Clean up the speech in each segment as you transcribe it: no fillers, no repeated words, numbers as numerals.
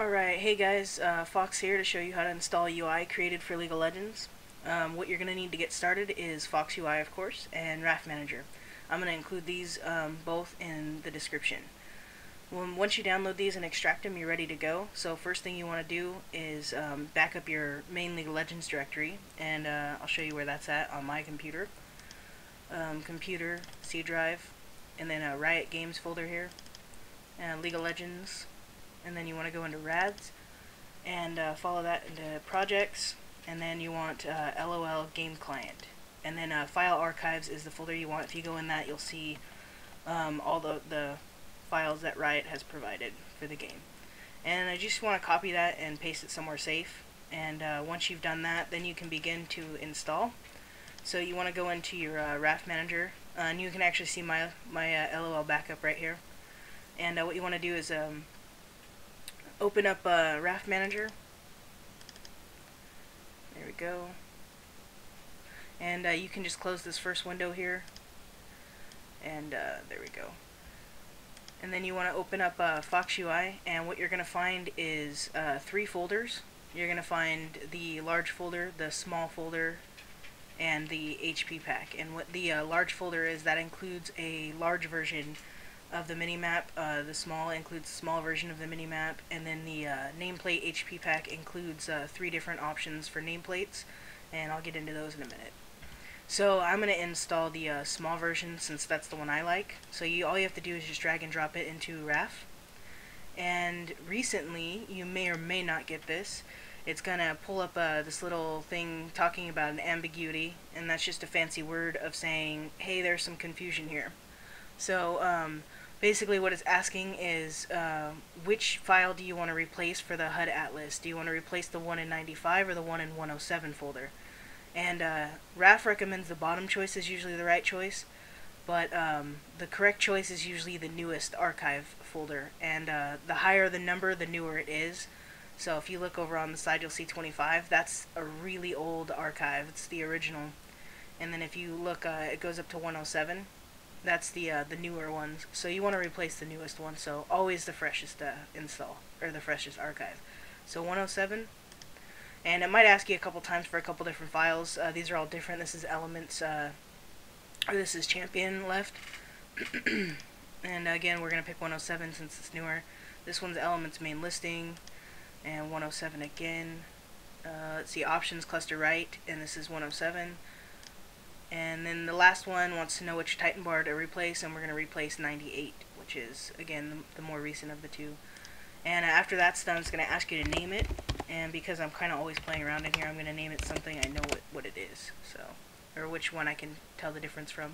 Alright, hey guys, Fox here to show you how to install UI created for League of Legends. What you're going to need to get started is FoxeUI, of course, and Raft Manager. I'm going to include these both in the description. Once you download these and extract them, you're ready to go. So first thing you want to do is back up your main League of Legends directory, and I'll show you where that's at on my computer. Computer, C drive, and then a Riot Games folder here, and League of Legends. And then you want to go into RADs and follow that into projects, and then you want LOL game client, and then file archives is the folder you want. If you go in that, you'll see all the files that Riot has provided for the game, and I just want to copy that and paste it somewhere safe. And once you've done that, then you can begin to install. So you want to go into your Raft Manager, and you can actually see my LOL backup right here. And what you want to do is open up Raft Manager. There we go. And you can just close this first window here. And there we go. And then you want to open up FoxeUI, and what you're going to find is 3 folders. You're going to find the large folder, the small folder, and the HP pack. And what the large folder is, that includes a large version of the minimap. The small includes a small version of the minimap, and then the nameplate HP pack includes 3 different options for nameplates, and I'll get into those in a minute. So I'm going to install the small version since that's the one I like. So all you have to do is just drag and drop it into RAF. And recently, you may or may not get this, it's going to pull up this little thing talking about an ambiguity, and that's just a fancy word of saying, hey, there's some confusion here. So basically what it's asking is which file do you want to replace for the HUD atlas? Do you want to replace the one in 95 or the one in 107 folder? And RAF recommends the bottom choice is usually the right choice, but the correct choice is usually the newest archive folder, and the higher the number, the newer it is. So if you look over on the side, you'll see 25. That's a really old archive. It's the original. And then if you look, it goes up to 107. That's the newer ones. So you want to replace the newest one. So always the freshest install, or the freshest archive. So 107. And it might ask you a couple times for a couple different files. These are all different. This is elements, or this is champion left. And again, we're going to pick 107 since it's newer. This one's elements main listing, and 107 again. Let's see, options cluster right, and this is 107. And then the last one wants to know which Titan bar to replace, and we're going to replace 98, which is, again, the more recent of the two. And after that's done, it's going to ask you to name it, and because I'm kind of always playing around in here, I'm going to name it something I know what it is, so, or which one I can tell the difference from.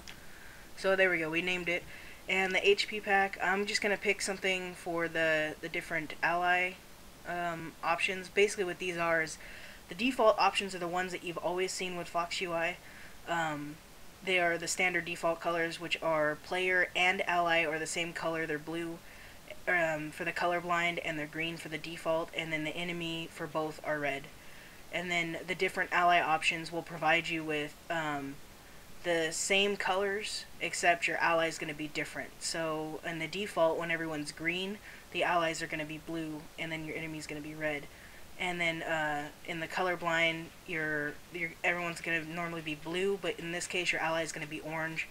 So there we go, we named it. And the HP pack, I'm just going to pick something for the different ally options. Basically what these are is, the default options are the ones that you've always seen with FoxeUI. They are the standard default colors, which are player and ally are the same color. They're blue for the colorblind, and they're green for the default, and then the enemy for both are red. And then the different ally options will provide you with the same colors, except your ally is going to be different. So in the default, when everyone's green, the allies are going to be blue, and then your enemy is going to be red. And then in the colorblind, everyone's going to normally be blue, but in this case your ally is going to be orange.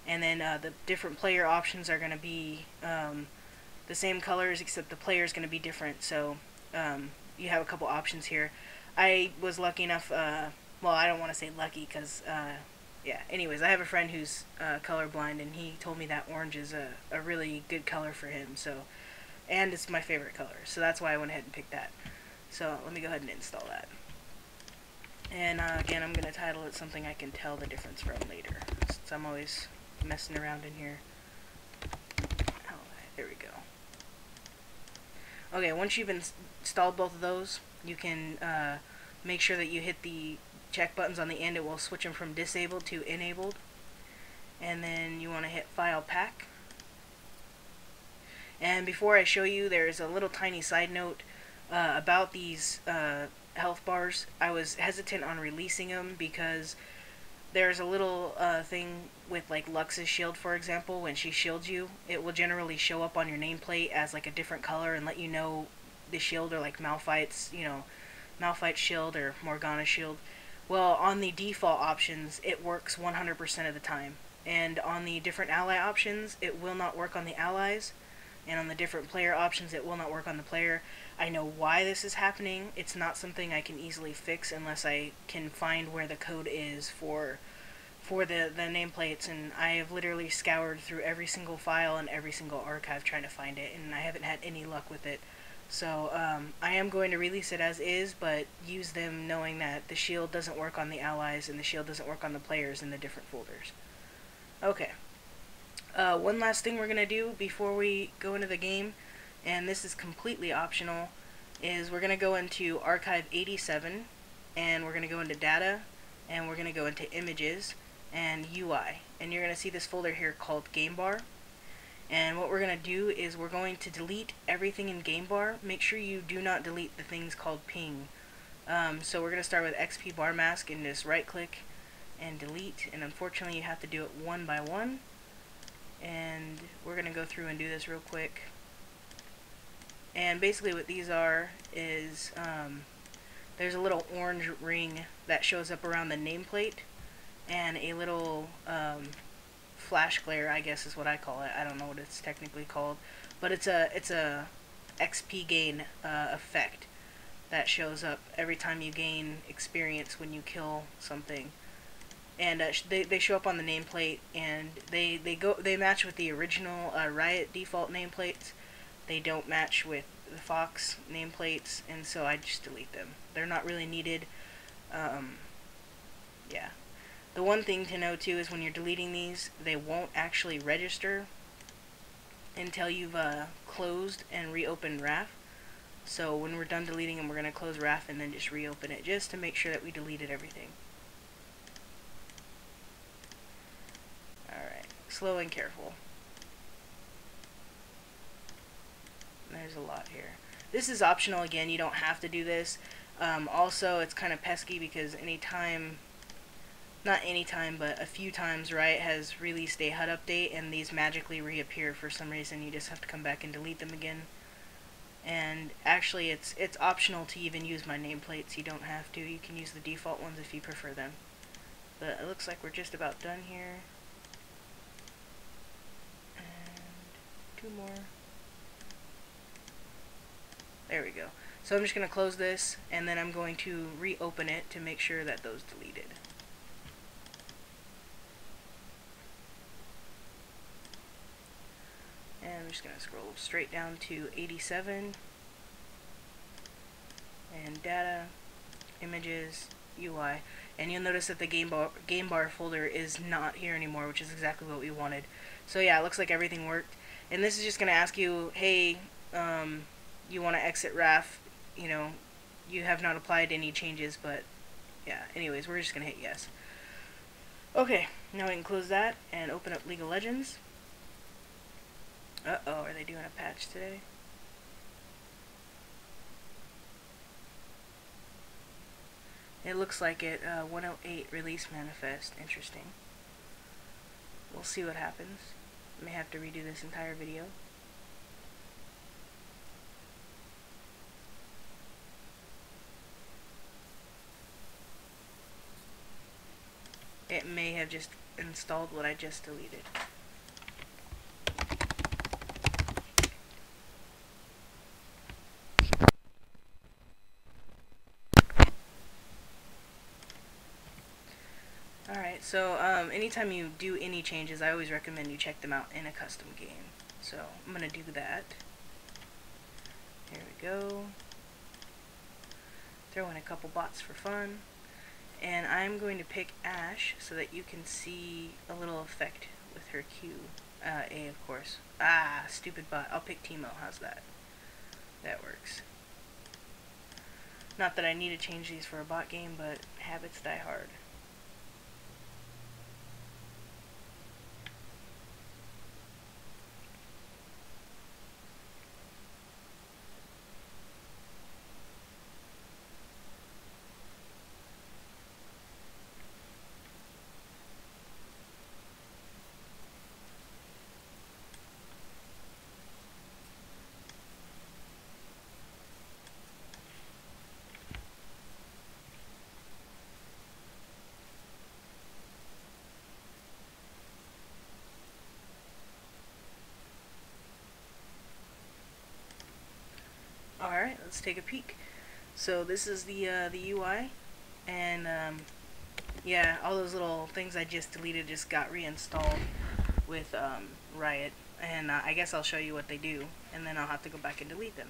And then the different player options are going to be the same colors, except the player is going to be different. So you have a couple options here. I was lucky enough, well, I don't want to say lucky because, yeah, anyways, I have a friend who's colorblind, and he told me that orange is a really good color for him. So, and it's my favorite color, so that's why I went ahead and picked that. So let me go ahead and install that. And again, I'm going to title it something I can tell the difference from later, since I'm always messing around in here. Alright, there we go. Okay, once you've installed both of those, you can make sure that you hit the check buttons on the end. It will switch them from disabled to enabled. And then you want to hit File Pack. And before I show you, there's a little tiny side note about these health bars. I was hesitant on releasing them because there's a little thing with like Lux's shield, for example. When she shields you, it will generally show up on your nameplate as like a different color and let you know the shield, or like Malphite's, Malphite shield or Morgana shield. Well, on the default options, it works 100% of the time. And on the different ally options, it will not work on the allies. And on the different player options, it will not work on the player. I know why this is happening. It's not something I can easily fix unless I can find where the code is for the nameplates, and I have literally scoured through every single file and every single archive trying to find it, and I haven't had any luck with it. So I am going to release it as is, but use them knowing that the shield doesn't work on the allies and the shield doesn't work on the players in the different folders. Okay. One last thing we're going to do before we go into the game, and this is completely optional, is we're going to go into Archive 87, and we're going to go into Data, and we're going to go into Images, and UI. And you're going to see this folder here called Game Bar. And what we're going to do is we're going to delete everything in Game Bar. Make sure you do not delete the things called ping. So we're going to start with XP bar mask and just right click and delete. And unfortunately you have to do it one by one. And we're going to go through and do this real quick. And basically what these are is there's a little orange ring that shows up around the nameplate, and a little flash glare, I guess is what I call it. I don't know what it's technically called, but it's a XP gain effect that shows up every time you gain experience when you kill something. And they show up on the nameplate, and they match with the original Riot default nameplates. They don't match with the Foxe nameplates, and so I just delete them. They're not really needed. Yeah. The one thing to know too is when you're deleting these, they won't actually register until you've closed and reopened RAF. So when we're done deleting them, we're going to close RAF and then just reopen it, just to make sure that we deleted everything. Alright, slow and careful. There's a lot here. This is optional again, you don't have to do this. Also, it's kind of pesky because not anytime, but a few times, Riot has released a HUD update and these magically reappear for some reason. You just have to come back and delete them again. And actually, it's optional to even use my nameplates. You don't have to. You can use the default ones if you prefer them. But it looks like we're just about done here. And 2 more. There we go. So I'm just going to close this, and then I'm going to reopen it to make sure that those deleted. And I'm just going to scroll straight down to 87, and Data, Images, UI, and you'll notice that the game bar folder is not here anymore, which is exactly what we wanted. So yeah, it looks like everything worked. And this is just going to ask you, hey, you want to exit RAF, you have not applied any changes, but yeah, anyways, we're just going to hit yes. Okay, now we can close that and open up League of Legends. Uh-oh, are they doing a patch today? It looks like it, 108 release manifest. Interesting. We'll see what happens. May have to redo this entire video. It may have just installed what I just deleted. Alright, so anytime you do any changes, I always recommend you check them out in a custom game. So I'm going to do that. There we go. Throw in a couple bots for fun. And I'm going to pick Ash so that you can see a little effect with her Q. A, of course. Ah, stupid bot. I'll pick Teemo. How's that? That works. Not that I need to change these for a bot game, but habits die hard. Alright, let's take a peek. So this is the UI, and yeah, all those little things I just deleted just got reinstalled with Riot, and I guess I'll show you what they do, and then I'll have to go back and delete them.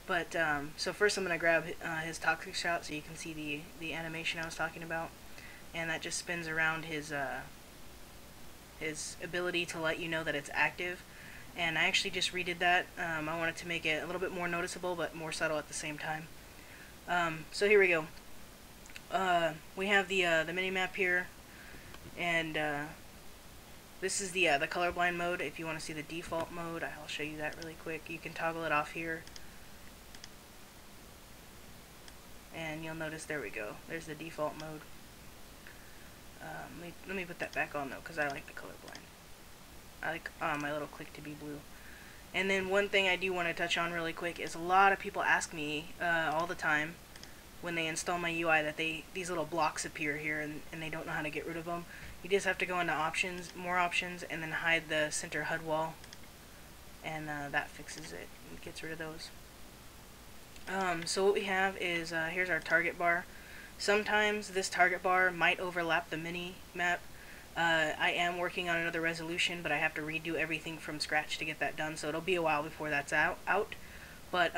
But so first I'm going to grab his toxic shot so you can see the animation I was talking about, and that just spins around his ability to let you know that it's active. And I actually just redid that. I wanted to make it a little bit more noticeable but more subtle at the same time. So here we go. We have the mini map here, and this is the colorblind mode. If you want to see the default mode, I'll show you that really quick. You can toggle it off here, and you'll notice, there we go, there's the default mode. Let me put that back on though, because I like the colorblind. I like my little click to be blue. And then one thing I do want to touch on really quick is a lot of people ask me all the time when they install my UI that these little blocks appear here, and they don't know how to get rid of them. You just have to go into options, more options, and then hide the center HUD wall, and that fixes it and gets rid of those. So what we have is here's our target bar. Sometimes this target bar might overlap the mini map. I am working on another resolution, but I have to redo everything from scratch to get that done, so it'll be a while before that's out. But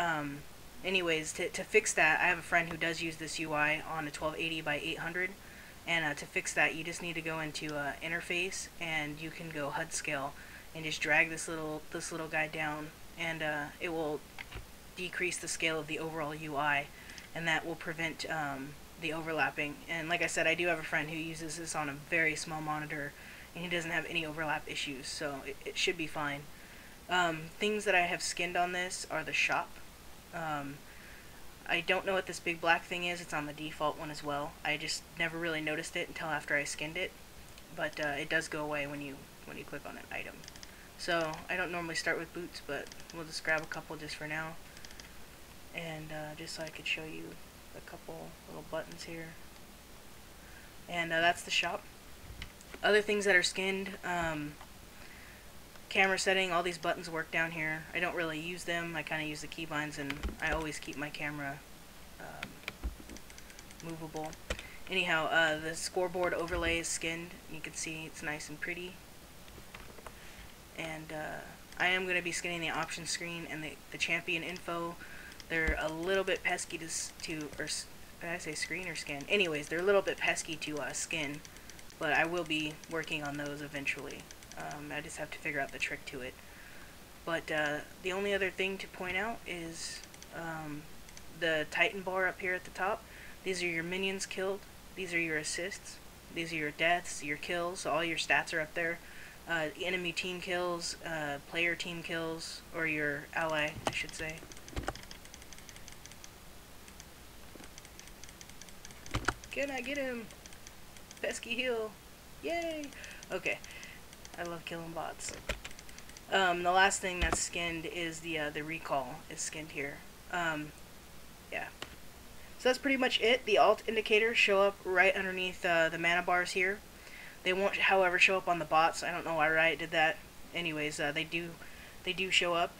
anyways, to fix that, I have a friend who does use this UI on a 1280 by 800, and to fix that you just need to go into interface, and you can go HUD scale and just drag this little guy down, and it will decrease the scale of the overall UI, and that will prevent the overlapping. And like I said, I do have a friend who uses this on a very small monitor, and he doesn't have any overlap issues, so it should be fine. Things that I have skinned on this are the shop. I don't know what this big black thing is. It's on the default one as well. I just never really noticed it until after I skinned it, but it does go away when you click on an item. So I don't normally start with boots, but we'll just grab a couple just for now, and just so I could show you a couple little buttons here. And that's the shop. Other things that are skinned, camera setting, all these buttons work down here. I don't really use them. I kind of use the keybinds, and I always keep my camera movable. Anyhow, the scoreboard overlay is skinned. You can see it's nice and pretty. And I am going to be skinning the options screen and the champion info. They're a little bit pesky or did I say screen or skin? Anyways, they're a little bit pesky to skin, but I will be working on those eventually. I just have to figure out the trick to it. But the only other thing to point out is the Titan bar up here at the top. These are your minions killed. These are your assists. These are your deaths, your kills. So all your stats are up there. Enemy team kills, player team kills, or your ally, I should say. Can I get him? Pesky heal. Yay! Okay. I love killing bots. The last thing that's skinned is the recall is skinned here. Yeah. So that's pretty much it. The alt indicators show up right underneath the mana bars here. They won't, however, show up on the bots. I don't know why Riot did that. Anyways, they do show up.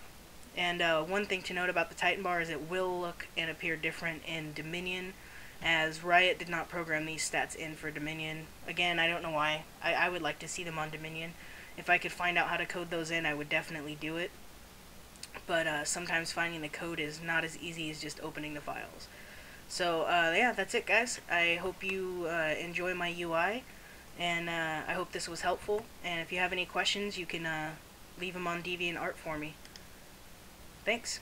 And one thing to note about the Titan bar is it will look and appear different in Dominion, as Riot did not program these stats in for Dominion. Again, I don't know why. I would like to see them on Dominion. If I could find out how to code those in, I would definitely do it. But sometimes finding the code is not as easy as just opening the files. So yeah, that's it, guys. I hope you enjoy my UI, and I hope this was helpful. And if you have any questions, you can leave them on DeviantArt for me. Thanks.